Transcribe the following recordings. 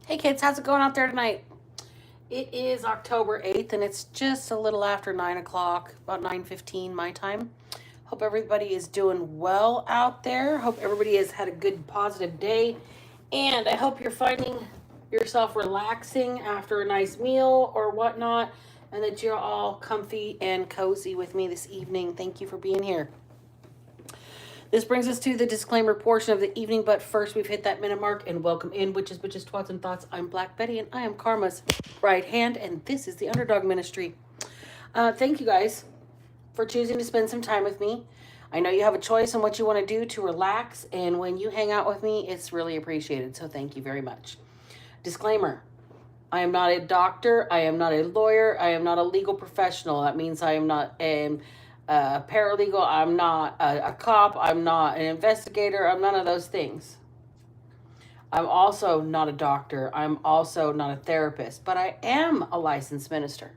Hey kids, how's it going out there tonight? It is October 8th and it's just a little after 9 o'clock, about 9:15 my time. Hope everybody is doing well out there. Hope everybody has had a good positive day. And I hope you're finding yourself relaxing after a nice meal or whatnot, and that you're all comfy and cozy with me this evening. Thank you for being here. This brings us to the disclaimer portion of the evening, but first we've hit that minute mark, and welcome in, witches, bitches, twats, and thoughts. I'm Black Betty, and I am Karma's right hand, and this is the Underdog Ministry. Thank you guys for choosing to spend some time with me. I know you have a choice on what you want to do to relax, and when you hang out with me, it's really appreciated, so thank you very much. Disclaimer. I am not a doctor. I am not a lawyer. I am not a legal professional. That means I am not a paralegal. I'm not a cop. I'm not an investigator. I'm none of those things. I'm also not a doctor. I'm also not a therapist, but I am a licensed minister.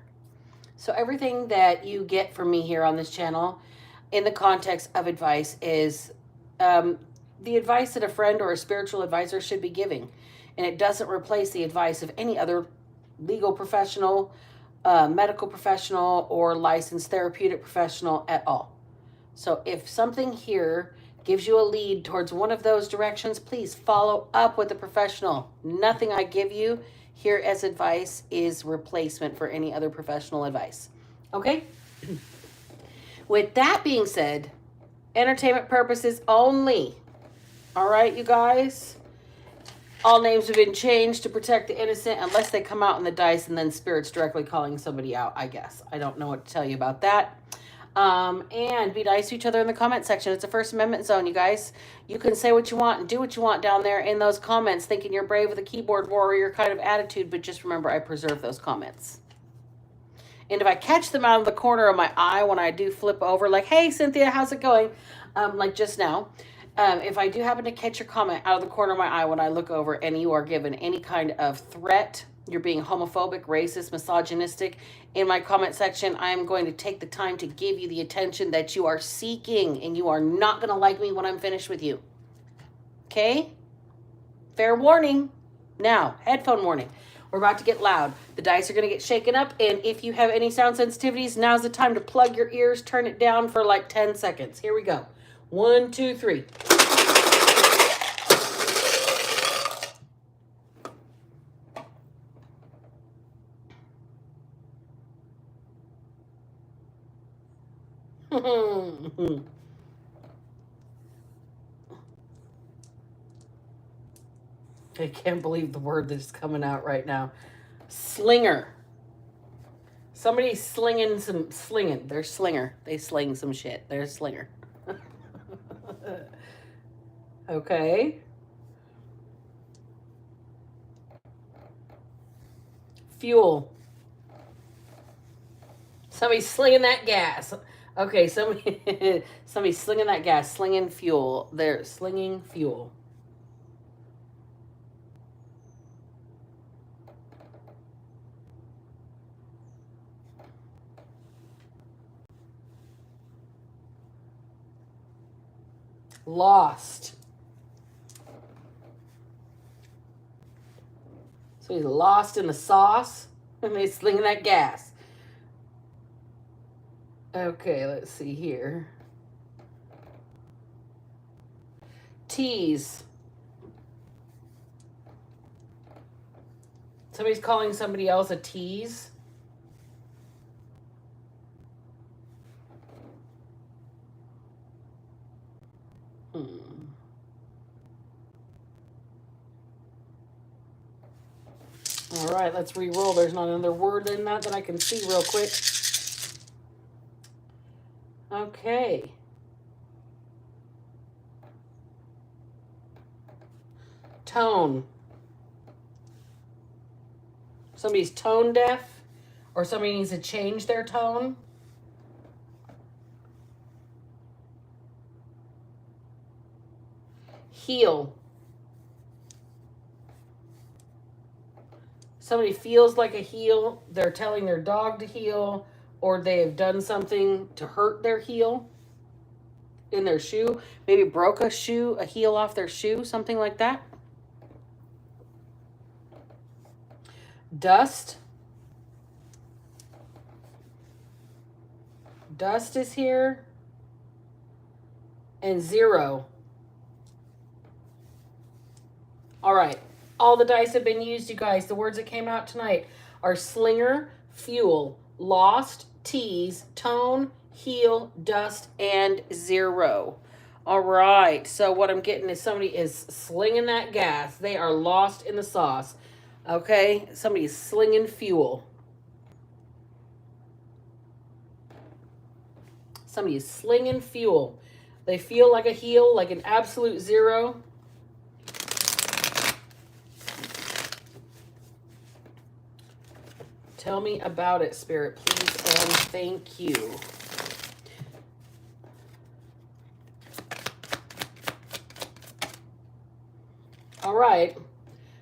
So everything that you get from me here on this channel in the context of advice is the advice that a friend or a spiritual advisor should be giving. And it doesn't replace the advice of any other legal professional, medical professional, or licensed therapeutic professional at all. So if something here gives you a lead towards one of those directions, please follow up with a professional. Nothing I give you here as advice is replacement for any other professional advice. Okay? With that being said, entertainment purposes only. All right, you guys? All names have been changed to protect the innocent unless they come out in the dice and then spirits directly calling somebody out, I guess. I don't know what to tell you about that. And be nice to each other in the comment section. It's a First Amendment zone, you guys. You can say what you want and do what you want down there in those comments, thinking you're brave with a keyboard warrior kind of attitude, but just remember I preserve those comments. And if I catch them out of the corner of my eye when I do flip over, like, hey, Cynthia, how's it going? Like just now. If I do happen to catch your comment out of the corner of my eye when I look over and you are given any kind of threat, you're being homophobic, racist, misogynistic, in my comment section, I am going to take the time to give you the attention that you are seeking, and you are not going to like me when I'm finished with you. Okay? Fair warning. Now, headphone warning. We're about to get loud. The dice are going to get shaken up, and if you have any sound sensitivities, now's the time to plug your ears, turn it down for like 10 seconds. Here we go. 1, 2, 3. I can't believe the word that's coming out right now. Slinger. Somebody's slinging. They're slinger. They sling some shit. They're a slinger. Okay. Fuel. Somebody's slinging that gas. Okay, somebody's slinging that gas, slinging fuel. They're slinging fuel. Lost. So he's lost in the sauce, and they're slinging that gas. Okay, let's see here. Tease. Somebody's calling somebody else a tease. All right, let's re-roll. There's not another word in that I can see real quick. Okay. Tone. Somebody's tone deaf or somebody needs to change their tone. Heal. Somebody feels like a heel. They're telling their dog to heal, or they have done something to hurt their heel in their shoe. Maybe broke a heel off their shoe, something like that. Dust. Dust is here. And 0. All right. All the dice have been used, you guys. The words that came out tonight are slinger, fuel, lost, tease, tone, heel, dust, and 0. All right. So what I'm getting is somebody is slinging that gas. They are lost in the sauce. Okay. Somebody's slinging fuel. Somebody is slinging fuel. They feel like a heel, like an absolute 0. Tell me about it, Spirit, please, and thank you. All right.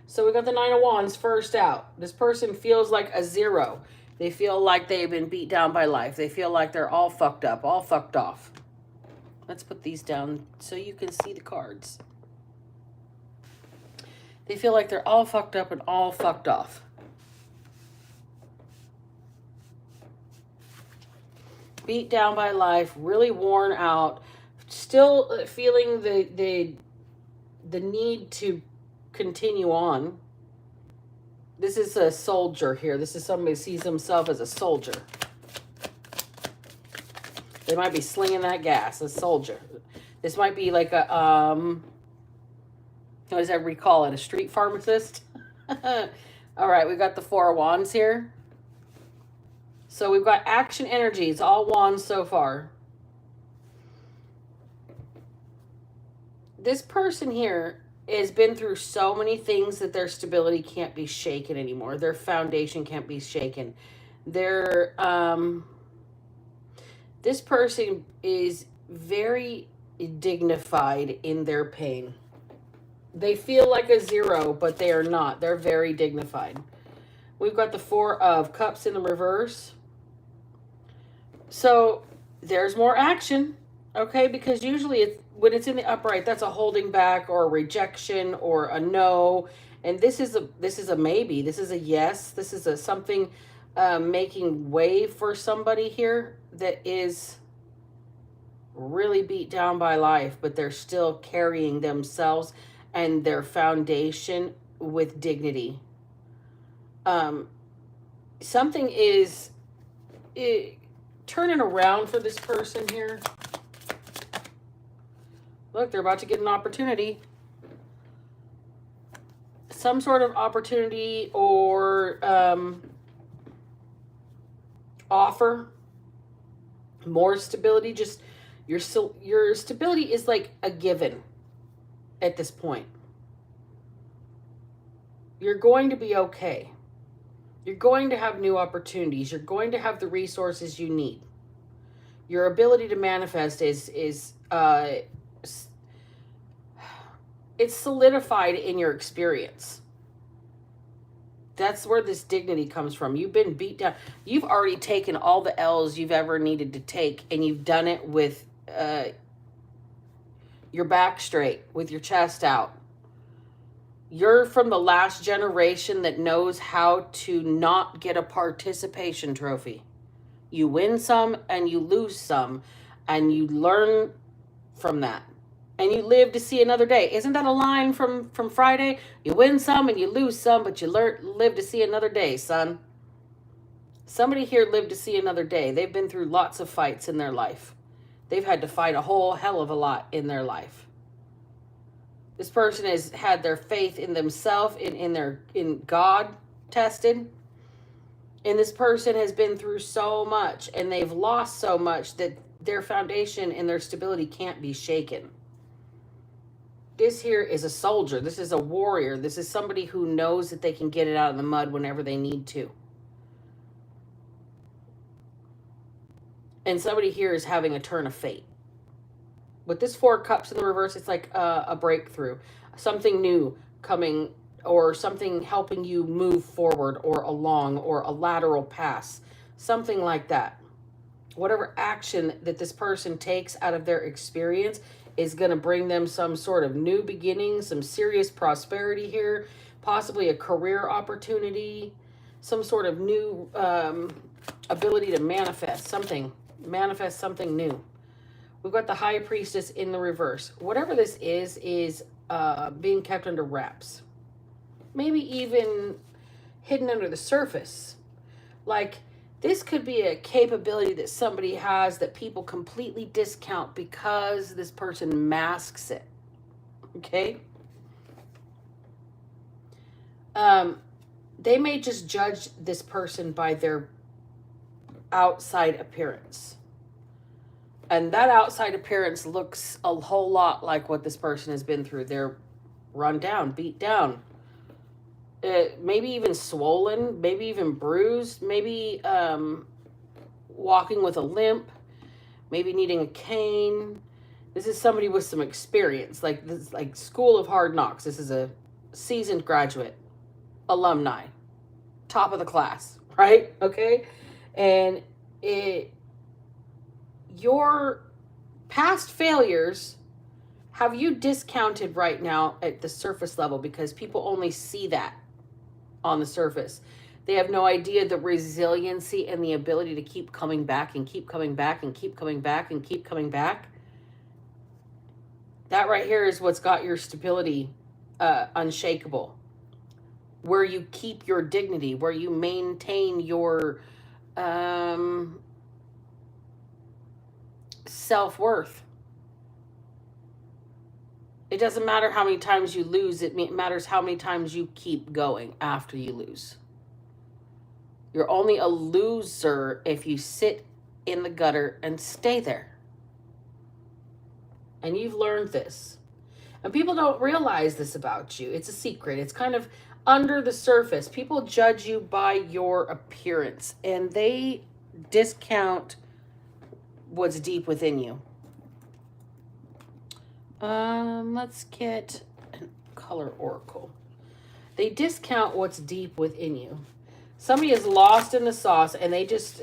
So we got the 9 of Wands first out. This person feels like a 0. They feel like they've been beat down by life. They feel like they're all fucked up, all fucked off. Let's put these down so you can see the cards. They feel like they're all fucked up and all fucked off. Beat down by life, really worn out, still feeling the need to continue on. This is a soldier here. This is somebody who sees himself as a soldier. They might be slinging that gas, a soldier. This might be like a, what does everybody call it, a street pharmacist? All right, we got the 4 of Wands here. So we've got action energy. It's all wands so far. This person here has been through so many things that their stability can't be shaken anymore. Their foundation can't be shaken. Their this person is very dignified in their pain. They feel like a 0, but they are not. They're very dignified. We've got the 4 of Cups in the reverse. So there's more action, okay? Because usually when it's in the upright, that's a holding back or a rejection or a no. And this is a maybe. This is a yes. This is a something making way for somebody here that is really beat down by life, but they're still carrying themselves and their foundation with dignity. Something is turning around for this person here. Look, they're about to get an opportunity. Some sort of opportunity or offer. More stability. Just your stability is like a given at this point. You're going to be okay. You're going to have new opportunities. You're going to have the resources you need. Your ability to manifest is it's solidified in your experience. That's where this dignity comes from. You've been beat down. You've already taken all the L's you've ever needed to take, and you've done it with your back straight, with your chest out. You're from the last generation that knows how to not get a participation trophy. You win some and you lose some, and you learn from that. And you live to see another day. Isn't that a line from Friday? You win some and you lose some, but you live to see another day, son. Somebody here lived to see another day. They've been through lots of fights in their life. They've had to fight a whole hell of a lot in their life. This person has had their faith in themselves, in God tested. And this person has been through so much, and they've lost so much that their foundation and their stability can't be shaken. This here is a soldier. This is a warrior. This is somebody who knows that they can get it out of the mud whenever they need to. And somebody here is having a turn of fate. With this Four of Cups in the reverse, it's like a breakthrough. Something new coming, or something helping you move forward or along, or a lateral pass. Something like that. Whatever action that this person takes out of their experience is going to bring them some sort of new beginning, some serious prosperity here, possibly a career opportunity, some sort of new ability to manifest something new. We've got the High Priestess in the reverse. Whatever this is being kept under wraps. Maybe even hidden under the surface. Like, this could be a capability that somebody has that people completely discount because this person masks it. Okay? They may just judge this person by their outside appearance. And that outside appearance looks a whole lot like what this person has been through. They're run down, beat down. Maybe even swollen, maybe even bruised, maybe walking with a limp, maybe needing a cane. This is somebody with some experience, like this, like School of Hard Knocks. This is a seasoned graduate, alumni, top of the class, right? Okay, and your past failures have you discounted right now at the surface level because people only see that on the surface. They have no idea the resiliency and the ability to keep coming back and keep coming back and keep coming back and keep coming back. That right here is what's got your stability unshakable. Where you keep your dignity, where you maintain your self-worth. It doesn't matter how many times you lose. It matters how many times you keep going after you lose. You're only a loser if you sit in the gutter and stay there. And you've learned this. And people don't realize this about you. It's a secret. It's kind of under the surface. People judge you by your appearance, and they discount what's deep within you. Let's get a color oracle. They discount what's deep within you. Somebody is lost in the sauce, and they just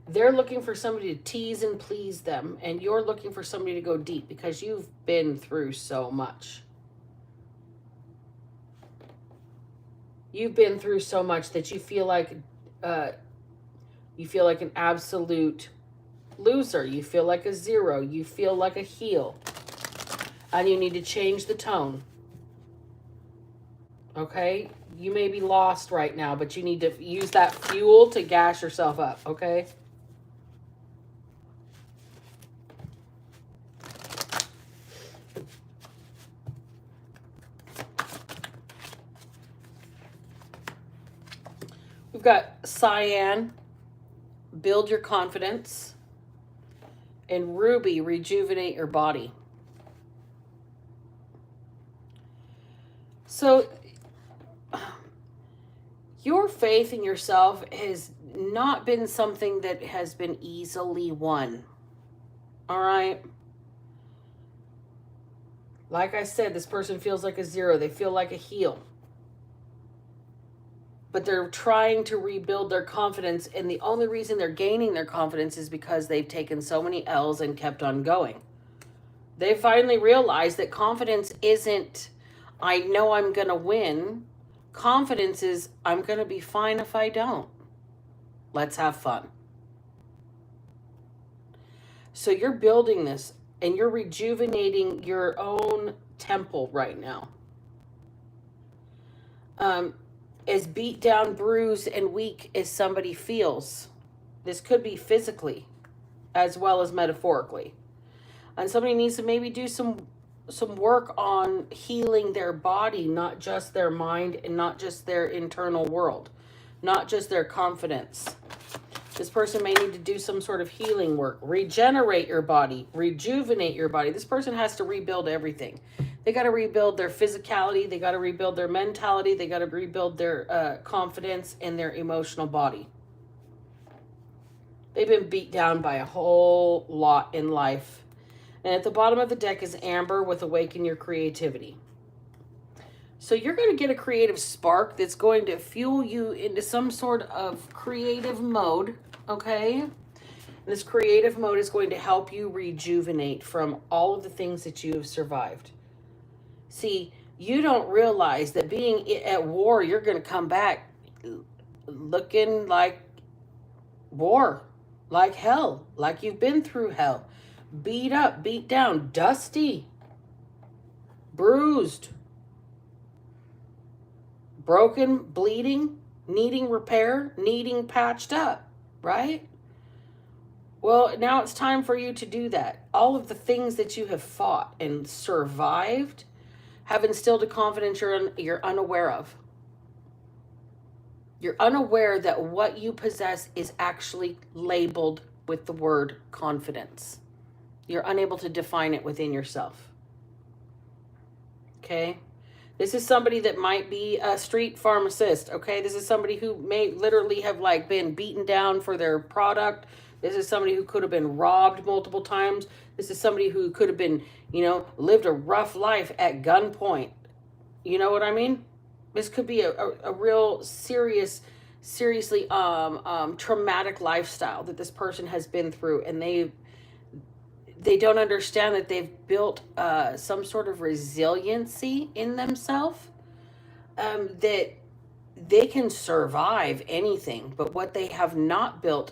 they're looking for somebody to tease and please them, and you're looking for somebody to go deep because you've been through so much. You've been through so much that you feel like an absolute loser. You feel like a zero. You feel like a heel. And you need to change the tone. Okay? You may be lost right now, but you need to use that fuel to gas yourself up, okay? We've got Cyan, build your confidence, and Ruby, rejuvenate your body. So your faith in yourself has not been something that has been easily won. All right? Like I said, this person feels like a zero. They feel like a heel. But they're trying to rebuild their confidence, and the only reason they're gaining their confidence is because they've taken so many L's and kept on going. They finally realized that confidence isn't, I know I'm going to win. Confidence is, I'm going to be fine if I don't. Let's have fun. So you're building this, and you're rejuvenating your own temple right now. As beat down, bruised, and weak as somebody feels, this could be physically as well as metaphorically. And somebody needs to maybe do some work on healing their body, not just their mind and not just their internal world, not just their confidence. This person may need to do some sort of healing work, regenerate your body, rejuvenate your body. This person has to rebuild everything. They got to rebuild their physicality. They got to rebuild their mentality. They got to rebuild their confidence and their emotional body. They've been beat down by a whole lot in life. And at the bottom of the deck is Amber with Awaken Your Creativity. So you're going to get a creative spark that's going to fuel you into some sort of creative mode, okay? And this creative mode is going to help you rejuvenate from all of the things that you have survived. See, you don't realize that being at war, you're going to come back looking like war, like hell, like you've been through hell. Beat up, beat down, dusty, bruised, broken, bleeding, needing repair, needing patched up, right? Well, now it's time for you to do that. All of the things that you have fought and survived have instilled a confidence you're unaware of. You're unaware that what you possess is actually labeled with the word confidence. You're unable to define it within yourself. Okay? This is somebody that might be a street pharmacist, okay? This is somebody who may literally have like been beaten down for their product. This is somebody who could have been robbed multiple times. This is somebody who could have been, lived a rough life at gunpoint. You know what I mean? This could be a real seriously traumatic lifestyle that this person has been through, and they don't understand that they've built some sort of resiliency in themselves, that they can survive anything. But what they have not built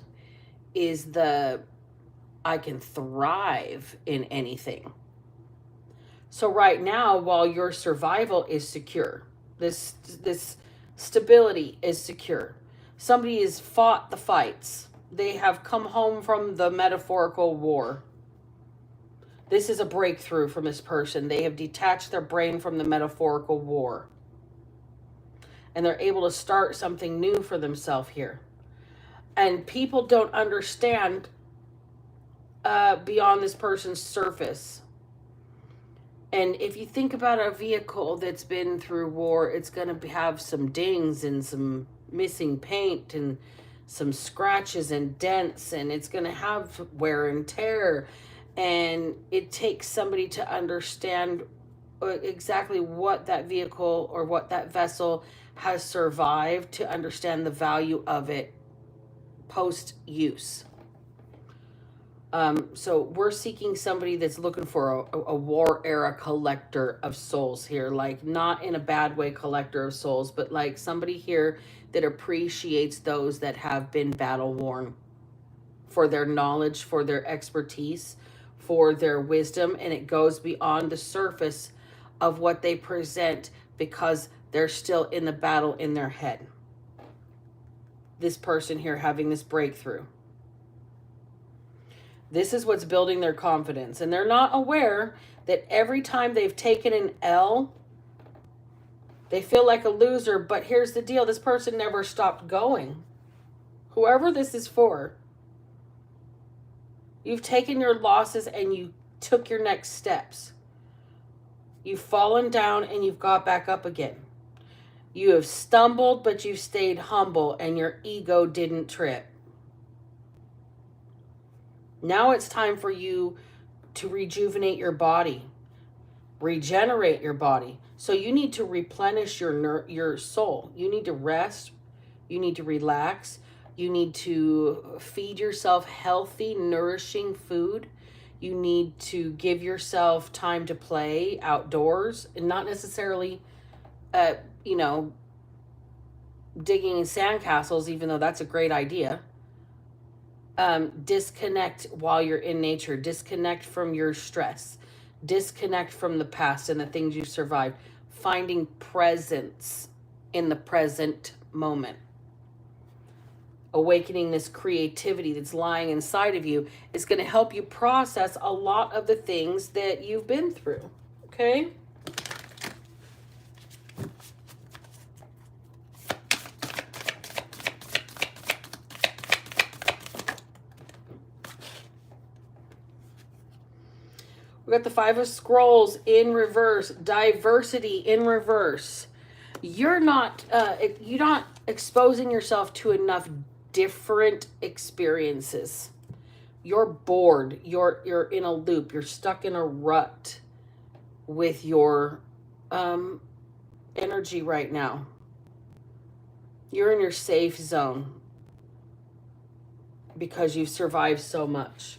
is I can thrive in anything. So right now, while your survival is secure, this stability is secure. Somebody has fought the fights. They have come home from the metaphorical war. This is a breakthrough from this person. They have detached their brain from the metaphorical war. And they're able to start something new for themselves here. And people don't understand beyond this person's surface. And if you think about a vehicle that's been through war, it's going to have some dings and some missing paint and some scratches and dents, and it's going to have wear and tear. And it takes somebody to understand exactly what that vehicle or what that vessel has survived to understand the value of it post-use. So we're seeking somebody that's looking for a war era collector of souls here, like not in a bad way collector of souls, but like somebody here that appreciates those that have been battle worn for their knowledge, for their expertise, for their wisdom, and it goes beyond the surface of what they present because they're still in the battle in their head. This person here having this breakthrough. This is what's building their confidence. And they're not aware that every time they've taken an L, they feel like a loser. But here's the deal. This person never stopped going. Whoever this is for, you've taken your losses and you took your next steps. You've fallen down and you've got back up again. You have stumbled, but you've stayed humble and your ego didn't trip. Now it's time for you to rejuvenate your body, regenerate your body. So you need to replenish your soul. You need to rest. You need to relax. You need to feed yourself healthy, nourishing food. You need to give yourself time to play outdoors and not necessarily, digging in sandcastles, even though that's a great idea. Disconnect while you're in nature. Disconnect from your stress. Disconnect from the past and the things you've survived. Finding presence in the present moment. Awakening this creativity that's lying inside of you is going to help you process a lot of the things that you've been through. Okay? We got the Five of Scrolls in reverse, diversity in reverse. You're not exposing yourself to enough different experiences. You're bored. You're in a loop. You're stuck in a rut with your energy right now. You're in your safe zone because you've survived so much.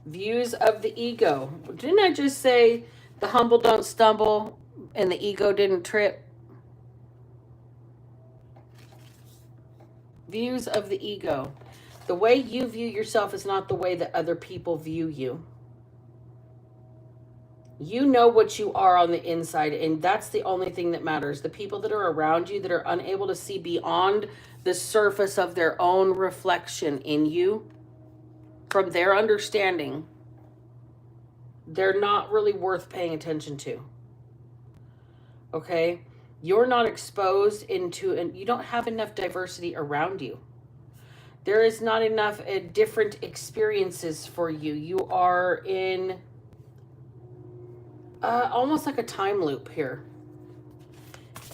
Views of the ego. Didn't I just say the humble don't stumble and the ego didn't trip? Views of the ego. The way you view yourself is not the way that other people view you. You know what you are on the inside, and that's the only thing that matters. The people that are around you that are unable to see beyond the surface of their own reflection in you, from their understanding, they're not really worth paying attention to. Okay? You're not exposed into, and you don't have enough diversity around you. There is not enough different experiences for you. You are in almost like a time loop here.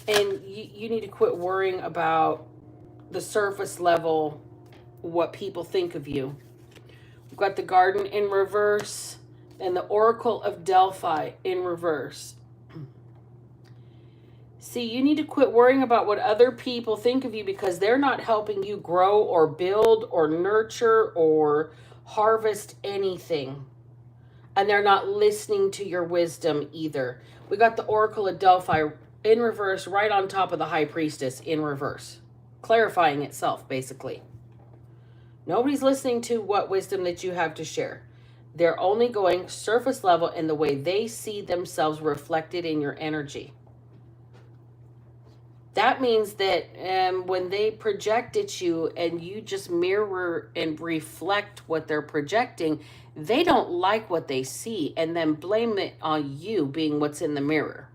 And you need to quit worrying about the surface level, what people think of you. We've got the Garden in reverse and the Oracle of Delphi in reverse. See, you need to quit worrying about what other people think of you because they're not helping you grow or build or nurture or harvest anything. And they're not listening to your wisdom either. We got the Oracle of Delphi in reverse right on top of the High Priestess in reverse. Clarifying itself, basically. Nobody's listening to what wisdom that you have to share. They're only going surface level in the way they see themselves reflected in your energy. That means that when they project at you and you just mirror and reflect what they're projecting, they don't like what they see and then blame it on you being what's in the mirror.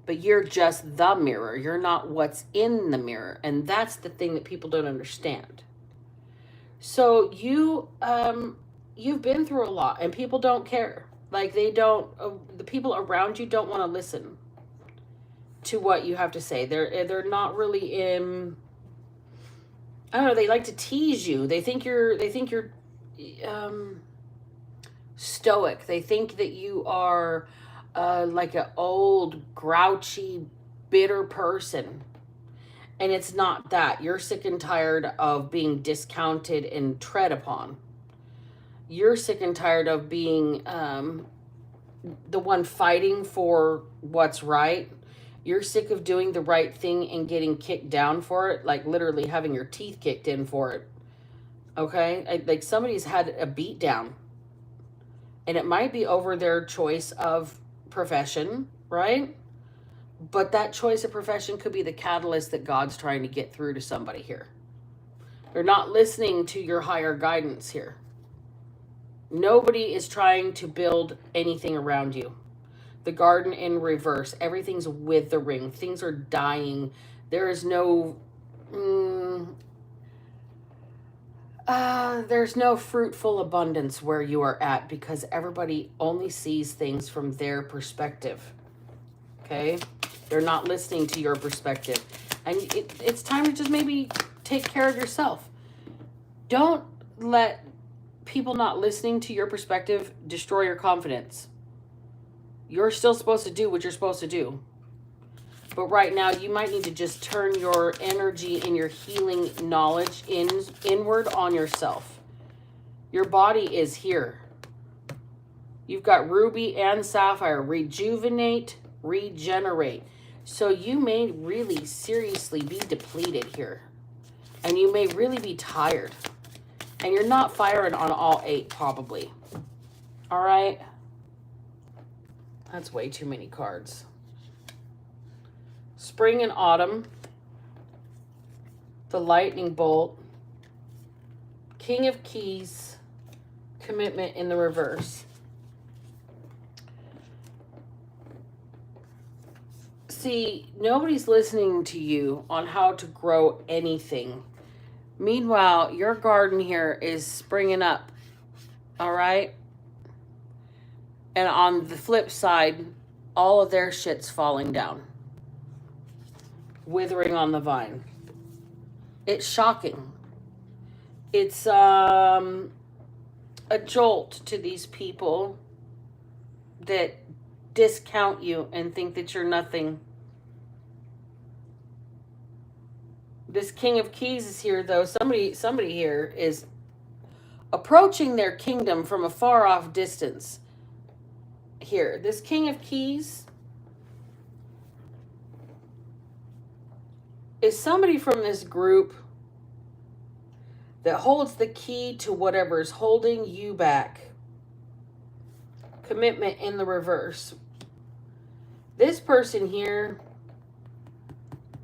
But you're just the mirror. You're not what's in the mirror. And that's the thing that people don't understand. So you've been through a lot and people don't care. Like they don't, the people around you don't want to listen to what you have to say. They're not really in, I don't know, they like to tease you. They think you're stoic. They think that you are like an old, grouchy, bitter person. And it's not that. You're sick and tired of being discounted and tread upon. You're sick and tired of being the one fighting for what's right. You're sick of doing the right thing and getting kicked down for it, like literally having your teeth kicked in for it. Okay? Like somebody's had a beat down. And it might be over their choice of profession, right? But that choice of profession could be the catalyst that God's trying to get through to somebody here. They're not listening to your higher guidance here. Nobody is trying to build anything around you. The Garden in reverse. Everything's withering. Things are dying. There is no... there's no fruitful abundance where you are at because everybody only sees things from their perspective. Okay? They're not listening to your perspective. And it's time to just maybe take care of yourself. Don't let people not listening to your perspective destroy your confidence. You're still supposed to do what you're supposed to do. But right now, you might need to just turn your energy and your healing knowledge inward on yourself. Your body is here. You've got ruby and sapphire. Rejuvenate, regenerate. So you may really seriously be depleted here. And you may really be tired. And you're not firing on all 8 probably. All right? That's way too many cards. Spring and autumn. The lightning bolt. King of keys. Commitment in the reverse. See, nobody's listening to you on how to grow anything. Meanwhile, your garden here is springing up. All right? And on the flip side, all of their shit's falling down, withering on the vine. It's shocking. It's a jolt to these people that discount you and think that you're nothing. This King of Keys is here, though. Somebody here is approaching their kingdom from a far off distance. Here, this King of Keys is somebody from this group that holds the key to whatever's holding you back. Commitment in the reverse. This person here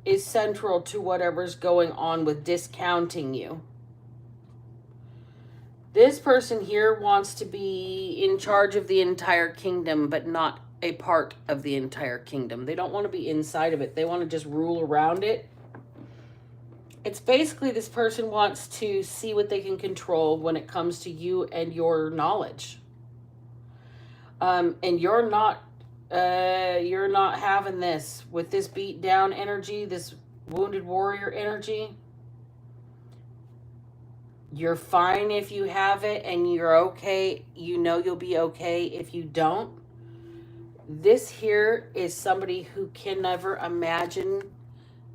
is central to whatever's going on with discounting you. This person here wants to be in charge of the entire kingdom, but not a part of the entire kingdom. They don't want to be inside of it. They want to just rule around it. It's basically this person wants to see what they can control when it comes to you and your knowledge. And you're not having this with this beat down energy, this wounded warrior energy. You're fine if you have it, and you're okay. You know you'll be okay if you don't. This here is somebody who can never imagine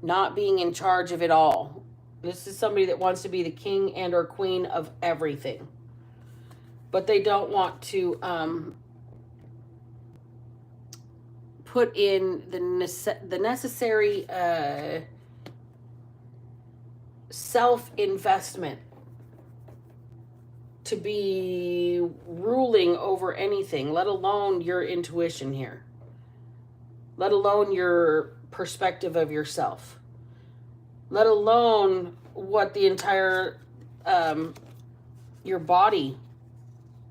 not being in charge of it all. This is somebody that wants to be the king and or queen of everything. But they don't want to put in the necessary self-investment to be ruling over anything, let alone your intuition here, let alone your perspective of yourself, let alone what the entire your body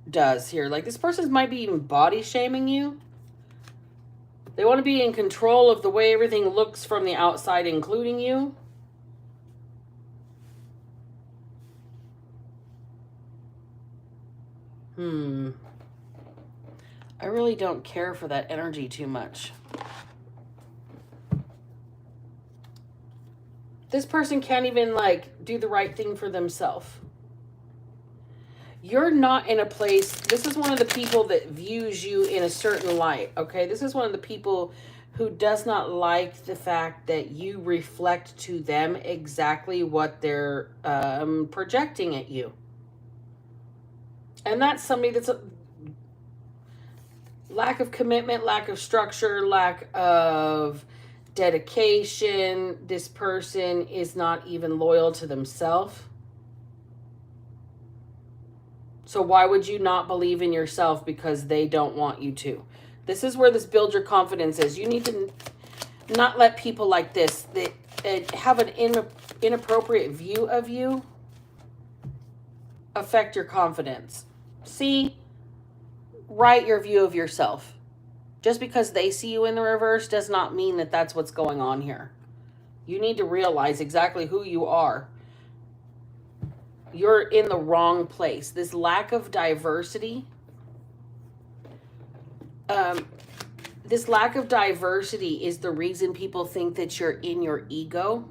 does here. Like, this person might be even body shaming you. They want to be in control of the way everything looks from the outside, including you. I really don't care for that energy too much. This person can't even, like, do the right thing for themselves. You're not in a place, this is one of the people that views you in a certain light, okay? This is one of the people who does not like the fact that you reflect to them exactly what they're projecting at you. And that's somebody that's a lack of commitment, lack of structure, lack of dedication. This person is not even loyal to themselves. So why would you not believe in yourself because they don't want you to? This is where this build your confidence is. You need to not let people like this that have an inappropriate view of you affect your confidence. See, write your view of yourself. Just because they see you in the reverse does not mean that that's what's going on here. You need to realize exactly who you are. You're in the wrong place. This lack of diversity, is the reason people think that you're in your ego.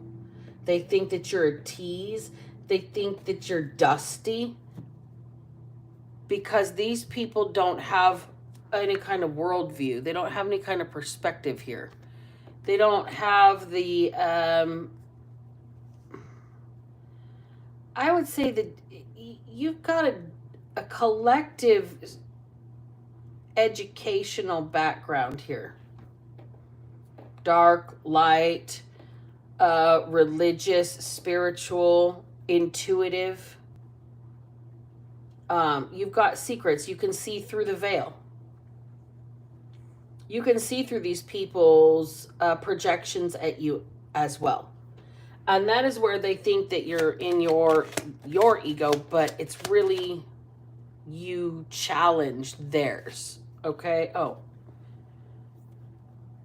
They think that you're a tease. They think that you're dusty. Because these people don't have any kind of worldview. They don't have any kind of perspective here. They don't have the, I would say that you've got a collective educational background here. Dark, light, religious, spiritual, intuitive. You've got secrets. You can see through the veil. You can see through these people's projections at you as well. And that is where they think that you're in your ego, but it's really you challenge theirs. Okay? Oh.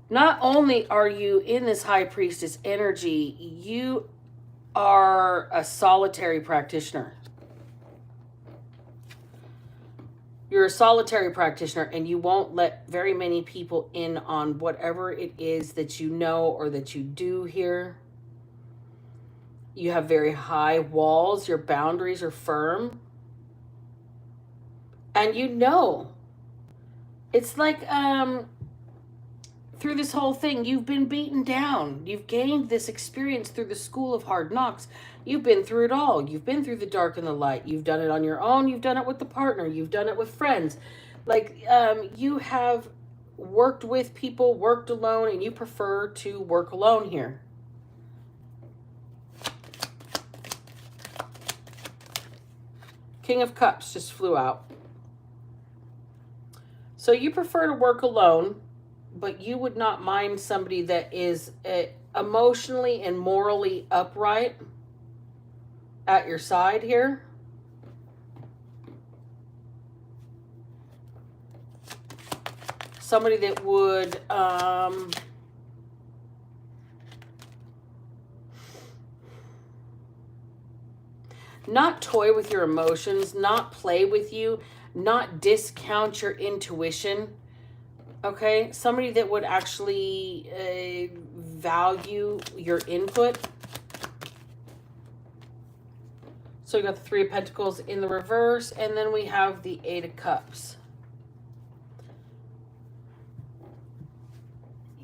Not only are you in this High Priestess energy, you are a solitary practitioner. You're a solitary practitioner and you won't let very many people in on whatever it is that you know or that you do here. You have very high walls. Your boundaries are firm. And you know, it's like through this whole thing, you've been beaten down. You've gained this experience through the school of hard knocks. You've been through it all. You've been through the dark and the light. You've done it on your own. You've done it with the partner. You've done it with friends. Like, you have worked with people, worked alone, and you prefer to work alone here. King of Cups just flew out. So you prefer to work alone, but you would not mind somebody that is emotionally and morally upright at your side here. Somebody that would not toy with your emotions, not play with you, not discount your intuition. Okay, somebody that would actually value your input. So we got the Three of Pentacles in the reverse, and then we have the Eight of Cups.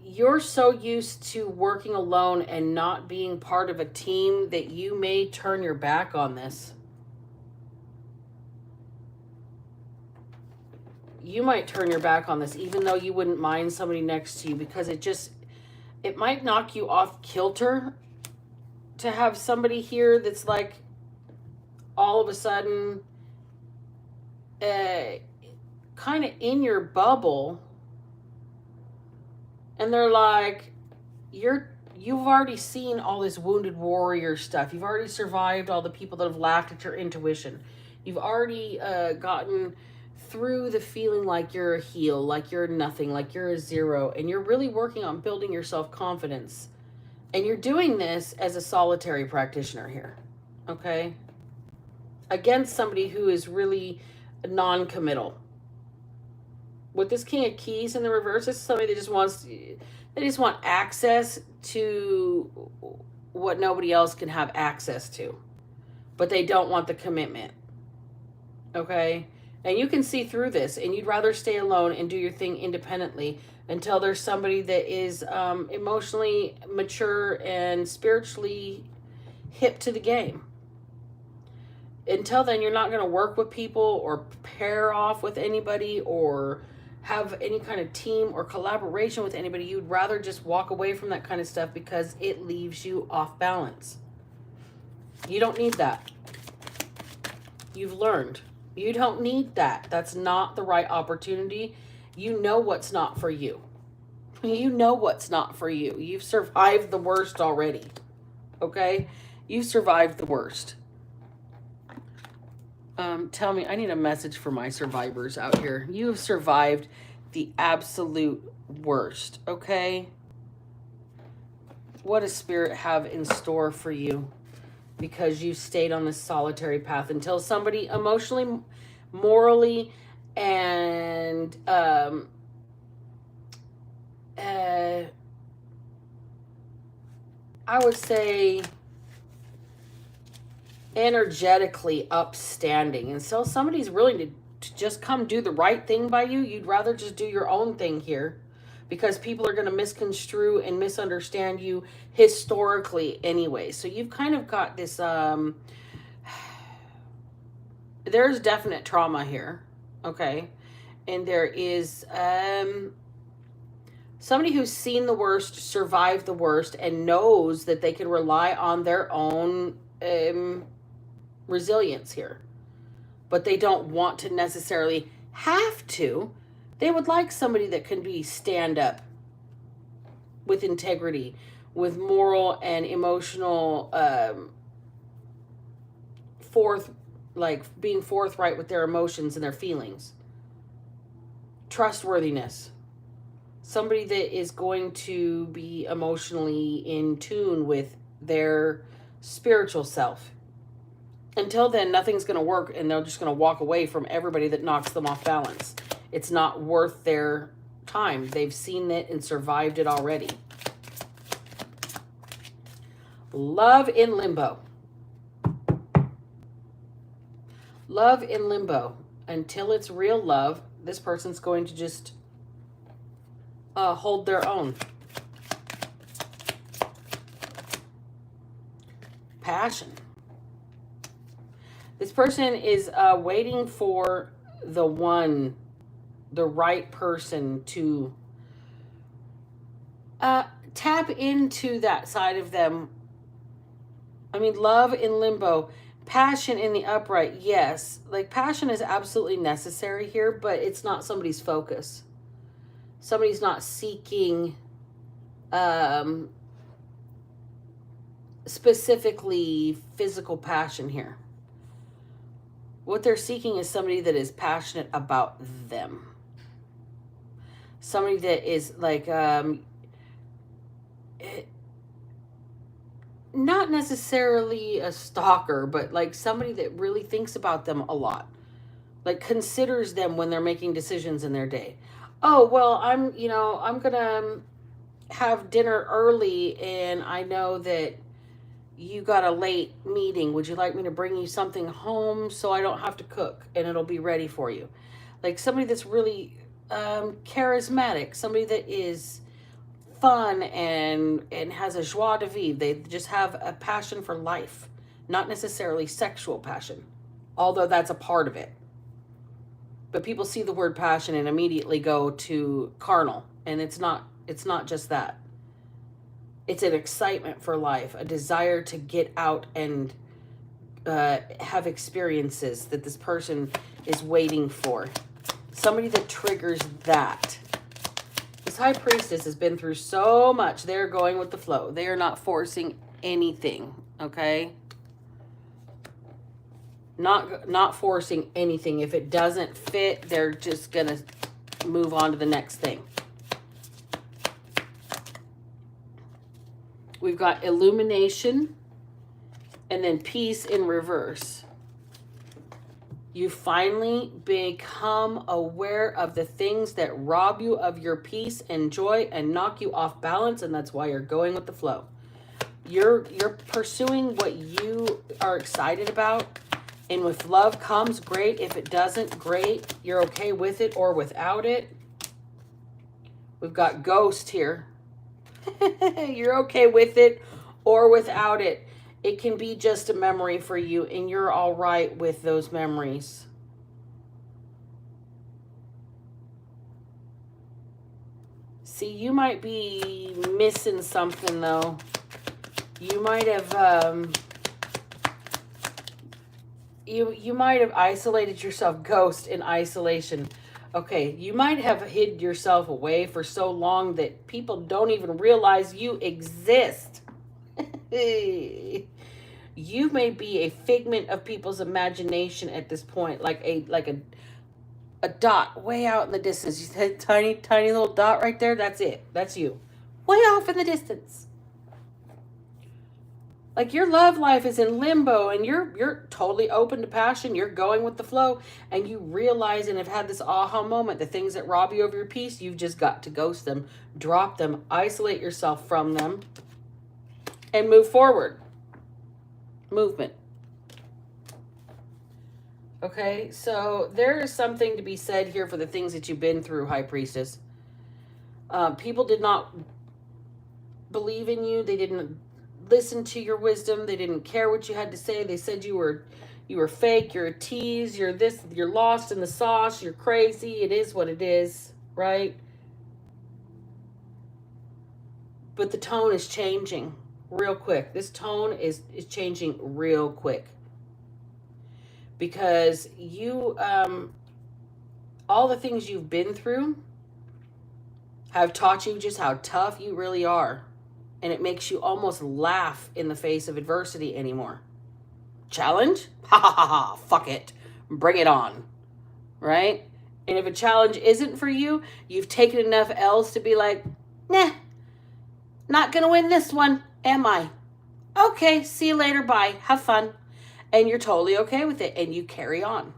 You're so used to working alone and not being part of a team that you may turn your back on this. You might turn your back on this, even though you wouldn't mind somebody next to you, because it might knock you off kilter to have somebody here that's like all of a sudden kind of in your bubble, and they're like, you've already seen all this wounded warrior stuff. You've already survived all the people that have laughed at your intuition. You've already gotten through the feeling like you're a heel, like you're nothing, like you're a zero, and you're really working on building your self-confidence. And you're doing this as a solitary practitioner here, okay? Against somebody who is really non-committal. With this King of Keys in the reverse, this is somebody that they just want access to what nobody else can have access to. But they don't want the commitment, okay? And you can see through this, and you'd rather stay alone and do your thing independently until there's somebody that is emotionally mature and spiritually hip to the game. Until then, you're not going to work with people or pair off with anybody or have any kind of team or collaboration with anybody. You'd rather just walk away from that kind of stuff because it leaves you off balance. You don't need that. You've learned. You don't need that. That's not the right opportunity. You know what's not for you. You know what's not for you. You've survived the worst already. Okay? You've survived the worst. Tell me, I need a message for my survivors out here. You have survived the absolute worst, okay? What does Spirit have in store for you? Because you stayed on this solitary path until somebody emotionally, morally, and I would say energetically upstanding. And so somebody's willing to just come do the right thing by you. You'd rather just do your own thing here because people are going to misconstrue and misunderstand you historically anyway. So you've kind of got this, there's definite trauma here, okay? And there is somebody who's seen the worst, survived the worst, and knows that they can rely on their own resilience here. But they don't want to necessarily have to. They would like somebody that can be stand up with integrity, with moral and emotional being forthright with their emotions and their feelings. Trustworthiness. Somebody that is going to be emotionally in tune with their spiritual self. Until then, nothing's going to work, and they're just going to walk away from everybody that knocks them off balance. It's not worth their time. They've seen it and survived it already. Love in limbo. Love in limbo. Until it's real love, this person's going to just hold their own. Passion. This person is waiting for the one, the right person to tap into that side of them. I mean, love in limbo. Passion in the upright, yes. Like, passion is absolutely necessary here, but it's not somebody's focus. Somebody's not seeking specifically physical passion here. What they're seeking is somebody that is passionate about them. Somebody that is like, not necessarily a stalker, but like somebody that really thinks about them a lot. Like, considers them when they're making decisions in their day. Oh, well, I'm going to have dinner early, and I know that you got a late meeting. Would you like me to bring you something home so I don't have to cook and it'll be ready for you? Like, somebody that's really charismatic, somebody that is fun and has a joie de vivre. They just have a passion for life, not necessarily sexual passion, although that's a part of it. But people see the word passion and immediately go to carnal, and it's not just that. It's an excitement for life, a desire to get out and have experiences that this person is waiting for. Somebody that triggers that. This High Priestess has been through so much. They're going with the flow. They are not forcing anything, okay? Not forcing anything. If it doesn't fit, they're just going to move on to the next thing. We've got illumination and then peace in reverse. You finally become aware of the things that rob you of your peace and joy and knock you off balance, and that's why you're going with the flow. You're pursuing what you are excited about, and if love comes, great. If it doesn't, great. You're okay with it or without it. We've got ghost here. You're okay with it or without it. It can be just a memory for you, and you're all right with those memories. See, you might be missing something, though. You might have, you might have isolated yourself, ghost in isolation. Okay, you might have hid yourself away for so long that people don't even realize you exist. You may be a figment of people's imagination at this point, like a dot way out in the distance. You see that tiny little dot right there? That's it. That's you. Way off in the distance. Like, your love life is in limbo, and you're totally open to passion. You're going with the flow, and you realize and have had this aha moment. The things that rob you of your peace, you've just got to ghost them, drop them, isolate yourself from them, and move forward. Movement. Okay, so there is something to be said here for the things that you've been through, High Priestess. People did not believe in you. They didn't listen to your wisdom. They didn't care what you had to say. They said you were fake, you're a tease, you're this, you're lost in the sauce, you're crazy. It is what it is, right? But the tone is changing real quick. This tone is changing real quick. Because you, all the things you've been through have taught you just how tough you really are. And it makes you almost laugh in the face of adversity anymore. Challenge? Ha ha ha ha, fuck it. Bring it on. Right? And if a challenge isn't for you, you've taken enough L's to be like, nah, not gonna win this one, am I? Okay, see you later, bye, have fun. And you're totally okay with it, and you carry on.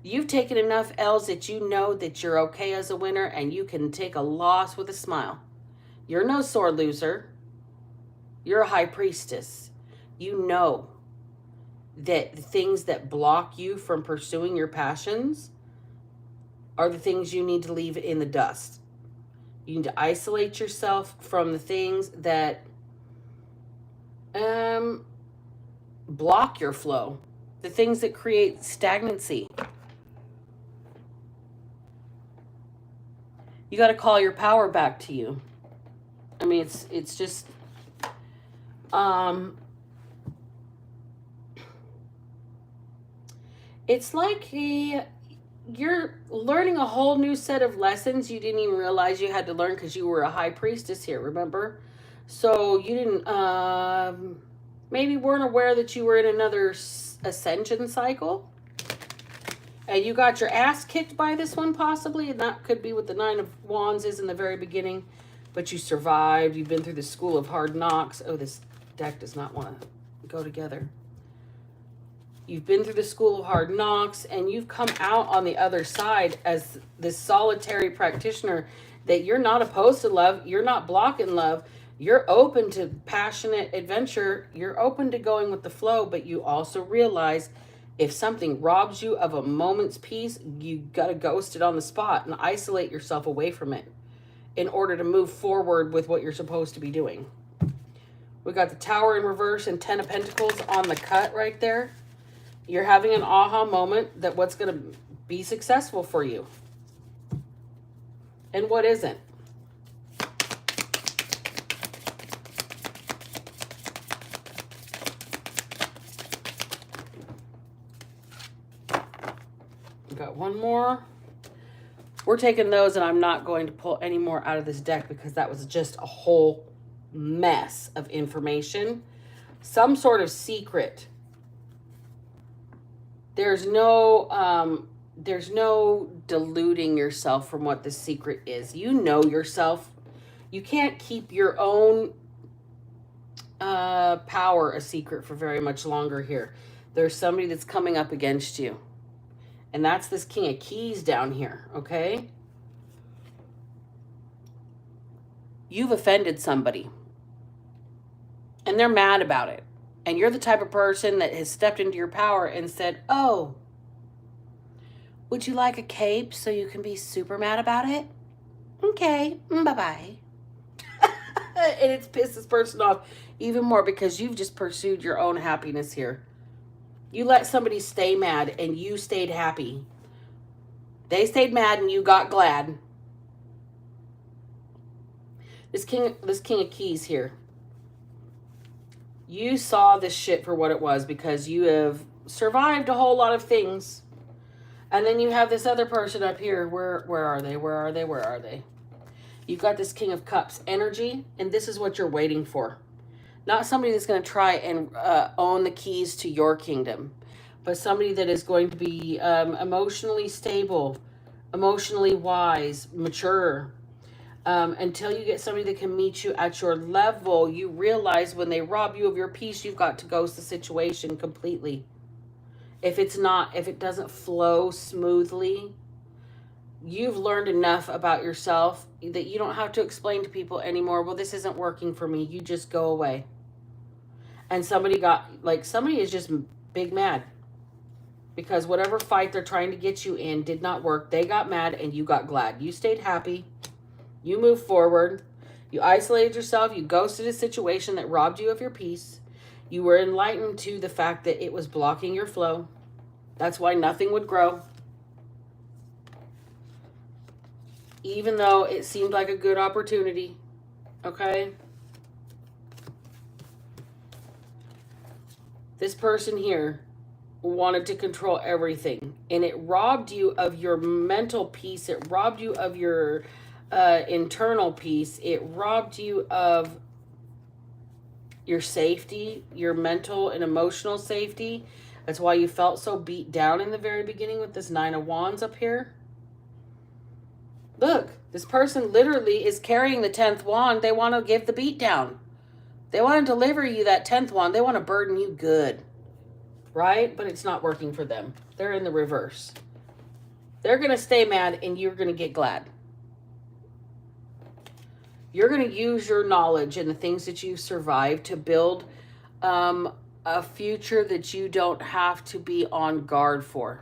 You've taken enough L's that you know that you're okay as a winner, and you can take a loss with a smile. You're no sore loser. You're a high priestess. You know that the things that block you from pursuing your passions are the things you need to leave in the dust. You need to isolate yourself from the things that block your flow, the things that create stagnancy. You got to call your power back to you. I mean, it's just it's like you're learning a whole new set of lessons you didn't even realize you had to learn because you were a high priestess here, remember? So you didn't maybe weren't aware that you were in another ascension cycle, and you got your ass kicked by this one possibly, and that could be what the Nine of Wands is in the very beginning, but you survived. You've been through the school of hard knocks. Oh, this deck does not want to go together. You've been through the school of hard knocks, and you've come out on the other side as this solitary practitioner that you're not opposed to love. You're not blocking love. You're open to passionate adventure. You're open to going with the flow, but you also realize if something robs you of a moment's peace, you got to ghost it on the spot and isolate yourself away from it in order to move forward with what you're supposed to be doing. We got the Tower in reverse and 10 of Pentacles on the cut right there. You're having an aha moment that what's going to be successful for you and what isn't. Got one more. We're taking those, and I'm not going to pull any more out of this deck because that was just a whole mess of information. Some sort of secret. There's no diluting yourself from what the secret is. You know yourself. You can't keep your own power a secret for very much longer here. There's somebody that's coming up against you. And that's this King of Keys down here, okay? You've offended somebody. And they're mad about it. And you're the type of person that has stepped into your power and said, oh, would you like a cape so you can be super mad about it? Okay, bye-bye. And it's pissed this person off even more because you've just pursued your own happiness here. You let somebody stay mad and you stayed happy. They stayed mad and you got glad. This King of Keys here. You saw this shit for what it was because you have survived a whole lot of things. And then you have this other person up here. Where are they? Where are they? Where are they? You've got this King of Cups energy, and this is what you're waiting for. Not somebody that's going to try and own the keys to your kingdom, but somebody that is going to be emotionally stable, emotionally wise, mature. Until you get somebody that can meet you at your level, you realize when they rob you of your peace, you've got to ghost the situation completely. If it doesn't flow smoothly, you've learned enough about yourself that you don't have to explain to people anymore, well, this isn't working for me. You just go away. And somebody is just big mad because whatever fight they're trying to get you in did not work. They got mad and you got glad. You stayed happy. You moved forward. You isolated yourself. You ghosted a situation that robbed you of your peace. You were enlightened to the fact that it was blocking your flow. That's why nothing would grow. Even though it seemed like a good opportunity. Okay? This person here wanted to control everything. And it robbed you of your mental peace. It robbed you of your internal peace. It robbed you of your safety, your mental and emotional safety. That's why you felt so beat down in the very beginning with this Nine of Wands up here. Look, this person literally is carrying the 10th wand. They want to give the beat down. They want to deliver you that 10th wand. They want to burden you good. right? But it's not working for them. They're in the reverse. They're going to stay mad and you're going to get glad. You're going to use your knowledge and the things that you've survived to build a future that you don't have to be on guard for.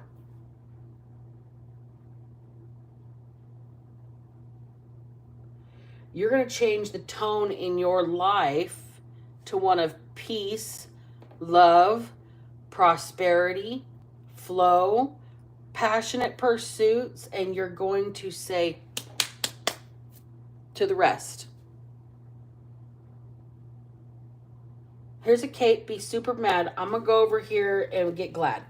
You're going to change the tone in your life to one of peace, love, prosperity, flow, passionate pursuits, and you're going to say to the rest. Here's a Kate, be super mad. I'm going to go over here and get glad.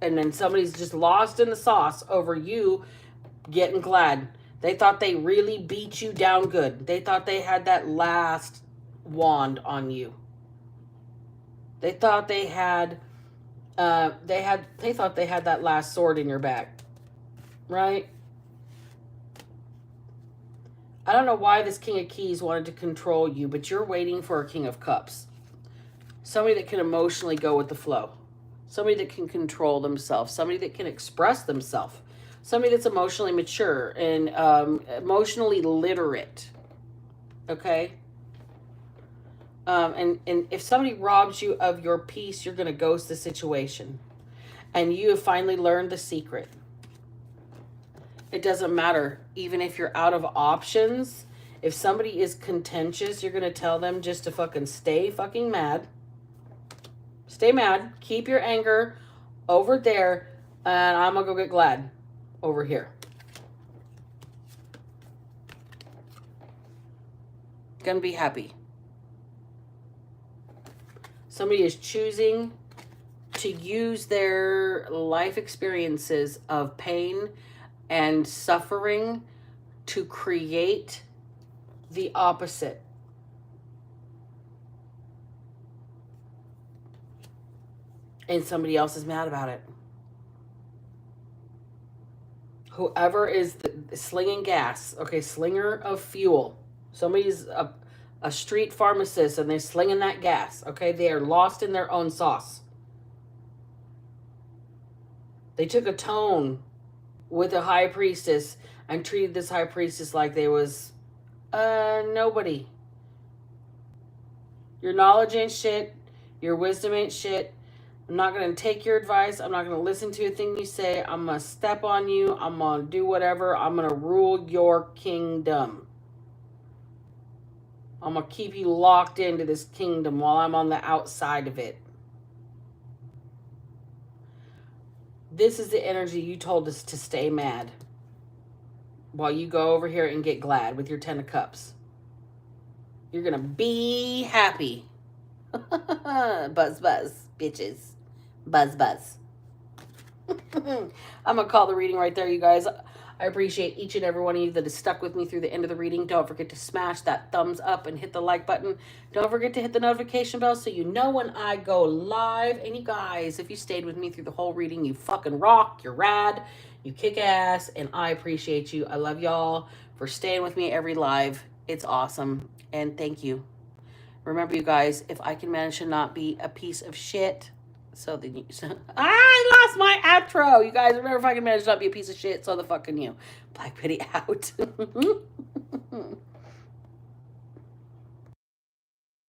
And then somebody's just lost in the sauce over you getting glad. They thought they really beat you down good. They thought they had that last wand on you. They thought they had they thought they had that last sword in your back. Right? I don't know why this King of Keys wanted to control you, but you're waiting for a King of Cups. Somebody that can emotionally go with the flow. Somebody that can control themselves. Somebody that can express themselves. Somebody that's emotionally mature and emotionally literate. Okay? And if somebody robs you of your peace, you're going to ghost the situation. And you have finally learned the secret. It doesn't matter. Even if you're out of options, if somebody is contentious, you're going to tell them just to fucking stay fucking mad. Stay mad. Keep your anger over there. And I'm going to go get glad over here. Gonna be happy. Somebody is choosing to use their life experiences of pain and suffering to create the opposite. And somebody else is mad about it. Whoever is slinging gas, okay, slinger of fuel. Somebody's a street pharmacist and they're slinging that gas, okay? They are lost in their own sauce. They took a tone with a high priestess and treated this high priestess like they was nobody. Your knowledge ain't shit. Your wisdom ain't shit. I'm not going to take your advice. I'm not going to listen to a thing you say. I'm going to step on you. I'm going to do whatever. I'm going to rule your kingdom. I'm going to keep you locked into this kingdom while I'm on the outside of it. This is the energy you told us to stay mad while you go over here and get glad with your 10 of Cups. You're going to be happy. Buzz, buzz, bitches. Buzz, buzz. I'm going to call the reading right there, you guys. I appreciate each and every one of you that has stuck with me through the end of the reading. Don't forget to smash that thumbs up and hit the like button. Don't forget to hit the notification bell so you know when I go live. And you guys, if you stayed with me through the whole reading, you fucking rock. You're rad. You kick ass. And I appreciate you. I love y'all for staying with me every live. It's awesome. And thank you. Remember, you guys, if I can manage to not be a piece of shit, so then you... I lost my outro. You guys, remember, if I can manage to not be a piece of shit, so the fuck can you. Black Betty out.